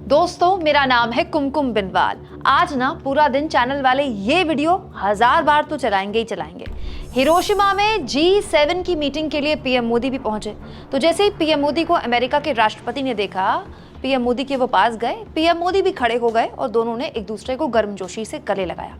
दोस्तों, मेरा नाम है कुमकुम बिनवाल। आज ना पूरा दिन चैनल वाले ये वीडियो 1000 बार तो चलाएंगे ही चलाएंगे। हिरोशिमा में G7 की मीटिंग के लिए पीएम मोदी भी पहुंचे। तो जैसे ही पीएम मोदी को अमेरिका के राष्ट्रपति ने देखा, पीएम मोदी के वो पास गए, पीएम मोदी भी खड़े हो गए और दोनों ने एक दूसरे को गर्मजोशी से गले लगाया।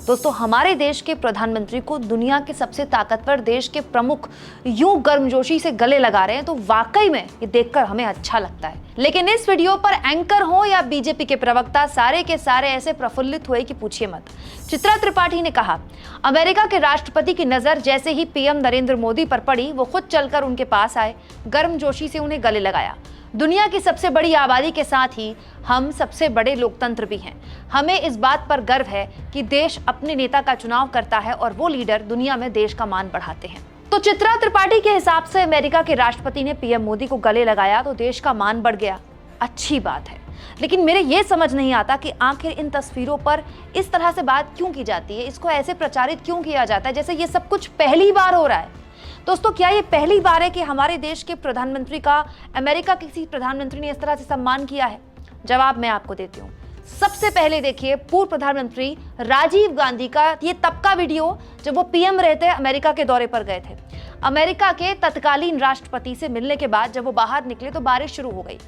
दोस्तों, हमारे देश के प्रधानमंत्री को दुनिया के सबसे ताकतवर देश के प्रमुख यूं गर्मजोशी से गले लगा रहे हैं, तो वाकई में ये देखकर हमें अच्छा लगता है। लेकिन इस वीडियो पर एंकर हो या बीजेपी के प्रवक्ता, सारे के सारे ऐसे प्रफुल्लित हुए कि पूछिए मत। चित्रा त्रिपाठी ने कहा, अमेरिका के राष्ट्रपति की नजर जैसे ही पीएम नरेंद्र मोदी पर पड़ी, वो खुद चलकर उनके पास आए, गर्मजोशी से उन्हें गले लगाया। दुनिया की सबसे बड़ी आबादी के साथ ही हम सबसे बड़े लोकतंत्र भी हैं। हमें इस बात पर गर्व है कि देश अपने नेता का चुनाव करता है और वो लीडर दुनिया में देश का मान बढ़ाते हैं। तो चित्रा त्रिपाठी के हिसाब से अमेरिका के राष्ट्रपति ने पीएम मोदी को गले लगाया तो देश का मान बढ़ गया। अच्छी बात है, लेकिन मेरे ये समझ नहीं आता कि आखिर इन तस्वीरों पर इस तरह से बात क्यों की जाती है, इसको ऐसे प्रचारित क्यों किया जाता है जैसे ये सब कुछ पहली बार हो रहा है। दोस्तों, क्या ये पहली बार है कि हमारे देश के प्रधानमंत्री का अमेरिका के किसी प्रधानमंत्री ने इस तरह से सम्मान किया है? जवाब मैं आपको देती हूँ। सबसे पहले देखिए पूर्व प्रधानमंत्री राजीव गांधी का ये तब का वीडियो जब वो पीएम रहते अमेरिका के दौरे पर गए थे। अमेरिका के तत्कालीन राष्ट्रपति से मिलने के बाद जब वो बाहर निकले तो बारिश शुरू हो गई,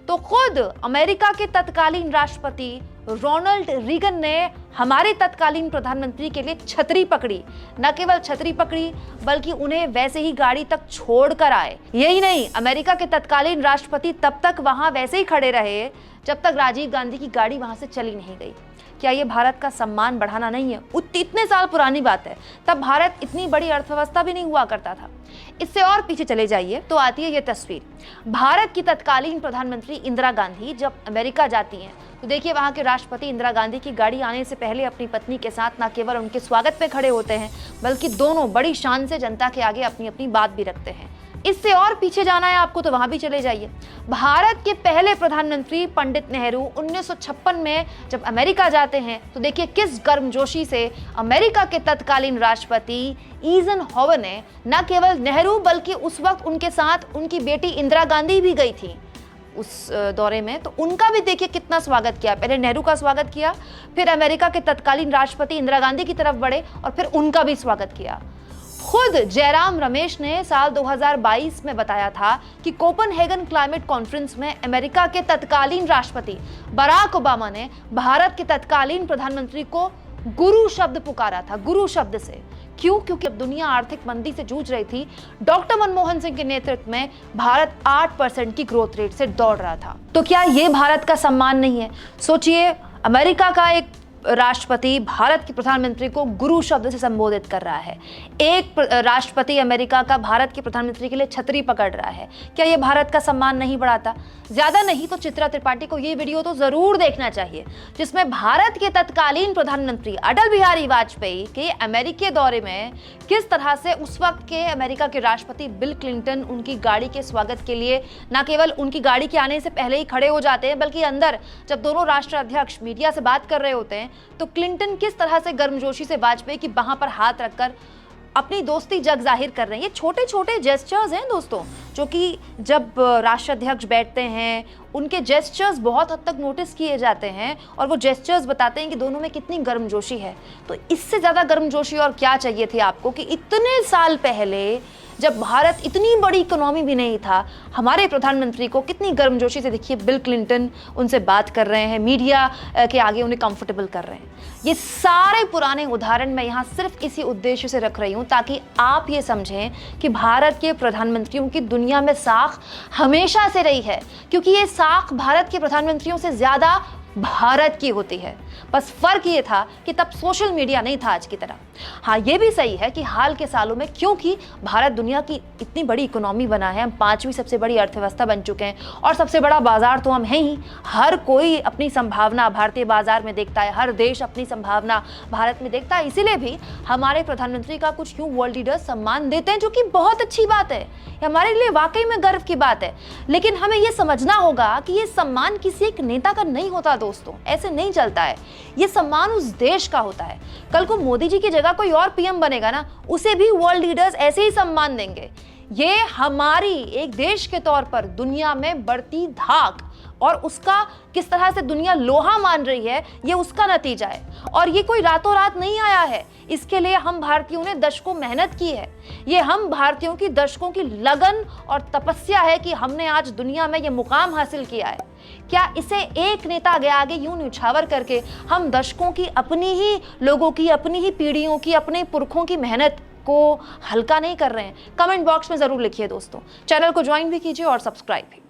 तो खुद अमेरिका के तत्कालीन राष्ट्रपति रोनाल्ड रीगन ने हमारे तत्कालीन प्रधानमंत्री के लिए छतरी पकड़ी। न केवल छतरी पकड़ी बल्कि उन्हें वैसे ही गाड़ी तक छोड़कर आए। यही नहीं, अमेरिका के तत्कालीन राष्ट्रपति तब तक वहां वैसे ही खड़े रहे जब तक राजीव गांधी की गाड़ी वहां से चली नहीं गई। क्या ये भारत का सम्मान बढ़ाना नहीं है? इतने साल पुरानी बात है, तब भारत इतनी बड़ी अर्थव्यवस्था भी नहीं हुआ करता था। इससे और पीछे चले जाइए तो आती है ये तस्वीर। भारत की तत्कालीन प्रधानमंत्री इंदिरा गांधी जब अमेरिका जाती हैं तो देखिए वहां के राष्ट्रपति इंदिरा गांधी की गाड़ी आने से पहले अपनी पत्नी के साथ न केवल उनके स्वागत पे खड़े होते हैं बल्कि दोनों बड़ी शान से जनता के आगे अपनी अपनी बात भी रखते हैं। इससे और पीछे जाना है आपको तो वहां भी चले जाइए। भारत के पहले प्रधानमंत्री पंडित नेहरू 1956 में जब अमेरिका जाते हैं तो देखिए किस गर्मजोशी से अमेरिका के तत्कालीन राष्ट्रपति ईजनहोवर ने न केवल नेहरू बल्कि उस वक्त उनके साथ उनकी बेटी इंदिरा गांधी भी गई थी उस दौरे में, तो उनका भी देखिए कितना स्वागत किया। पहले नेहरू का स्वागत किया, फिर अमेरिका के तत्कालीन राष्ट्रपति इंदिरा गांधी की तरफ बढ़े और फिर उनका भी स्वागत किया। खुद जयराम रमेश ने साल 2022 में बताया था कि कोपेनहेगन क्लाइमेट कॉन्फ्रेंस में अमेरिका के तत्कालीन राष्ट्रपति बराक ओबामा ने भारत के तत्कालीन प्रधानमंत्री को गुरु शब्द पुकारा था, गुरु शब्द से। क्यों? क्योंकि अब दुनिया आर्थिक मंदी से जूझ रही थी। डॉक्टर मनमोहन सिंह के नेतृत्व में भारत 8% की ग्रोथ रेट से दौड़ रहा था। तो क्या ये भारत का सम्मान नहीं है? सोचिए, अमेरिका का एक राष्ट्रपति भारत के प्रधानमंत्री को गुरु शब्द से संबोधित कर रहा है। एक राष्ट्रपति अमेरिका का भारत के प्रधानमंत्री के लिए छतरी पकड़ रहा है। क्या यह भारत का सम्मान नहीं बढ़ाता? ज्यादा नहीं तो चित्रा त्रिपाठी को ये वीडियो तो जरूर देखना चाहिए जिसमें भारत के तत्कालीन प्रधानमंत्री अटल बिहारी वाजपेयी के अमेरिकी दौरे में किस तरह से उस वक्त के अमेरिका के राष्ट्रपति बिल क्लिंटन उनकी गाड़ी के स्वागत के लिए न केवल उनकी गाड़ी के आने से पहले ही खड़े हो जाते हैं बल्कि अंदर जब दोनों राष्ट्राध्यक्ष मीडिया से बात कर रहे होते हैं तो क्लिंटन किस तरह से गर्मजोशी से वाजपेयी की बाह पर हाथ रखकर अपनी दोस्ती जग जाहिर कर रहे हैं। ये छोटे छोटे जेस्चर्स हैं दोस्तों, जो कि जब राष्ट्राध्यक्ष बैठते हैं उनके जेस्चर्स बहुत हद तक नोटिस किए जाते हैं और वो जेस्चर्स बताते हैं कि दोनों में कितनी गर्मजोशी है। तो इससे ज़्यादा गर्मजोशी और क्या चाहिए थी आपको कि इतने साल पहले जब भारत इतनी बड़ी इकोनॉमी भी नहीं था, हमारे प्रधानमंत्री को कितनी गर्मजोशी से देखिए बिल क्लिंटन उनसे बात कर रहे हैं, मीडिया के आगे उन्हें कंफर्टेबल कर रहे हैं। ये सारे पुराने उदाहरण मैं यहाँ सिर्फ इसी उद्देश्य से रख रही हूँ ताकि आप ये समझें कि भारत के प्रधानमंत्रियों की दुनिया में साख हमेशा से रही है, क्योंकि ये साख भारत के प्रधानमंत्रियों से ज़्यादा भारत की होती है। बस फर्क ये था कि तब सोशल मीडिया नहीं था आज की तरह। हाँ, ये भी सही है कि हाल के सालों में क्योंकि भारत दुनिया की इतनी बड़ी इकोनॉमी बना है, हम 5वीं सबसे बड़ी अर्थव्यवस्था बन चुके हैं और सबसे बड़ा बाजार तो हम हैं ही। हर कोई अपनी संभावना भारतीय बाजार में देखता है, हर देश अपनी संभावना भारत में देखता है। इसीलिए भी हमारे प्रधानमंत्री का कुछ यूं वर्ल्ड लीडर्स सम्मान देते हैं, जो कि बहुत अच्छी बात है, हमारे लिए वाकई में गर्व की बात है। लेकिन हमें यह समझना होगा कि ये सम्मान किसी एक नेता का नहीं होता दोस्तों, ऐसे नहीं चलता है। ये सम्मान उस देश का होता है। कल को मोदी जी की जगह कोई और पीएम बनेगा ना, उसे भी वर्ल्ड लीडर्स ऐसे ही सम्मान देंगे। ये हमारी एक देश के तौर पर दुनिया में बढ़ती धाक और उसका किस तरह से दुनिया लोहा मान रही है, ये उसका नतीजा है। और ये कोई रातों रात नहीं आया है, इसके लिए हम भारतीयों ने दशकों मेहनत की है। ये हम भारतीयों की दशकों की लगन और तपस्या है कि हमने आज दुनिया में ये मुकाम हासिल किया है। क्या इसे एक नेता आगे यूं न्यौछावर करके हम दशकों की अपनी ही लोगों की, अपनी ही पीढ़ियों की, अपने पुरखों की मेहनत को हल्का नहीं कर रहे हैं? कमेंट बॉक्स में जरूर लिखिए दोस्तों। चैनल को ज्वाइन भी कीजिए और सब्सक्राइब भी।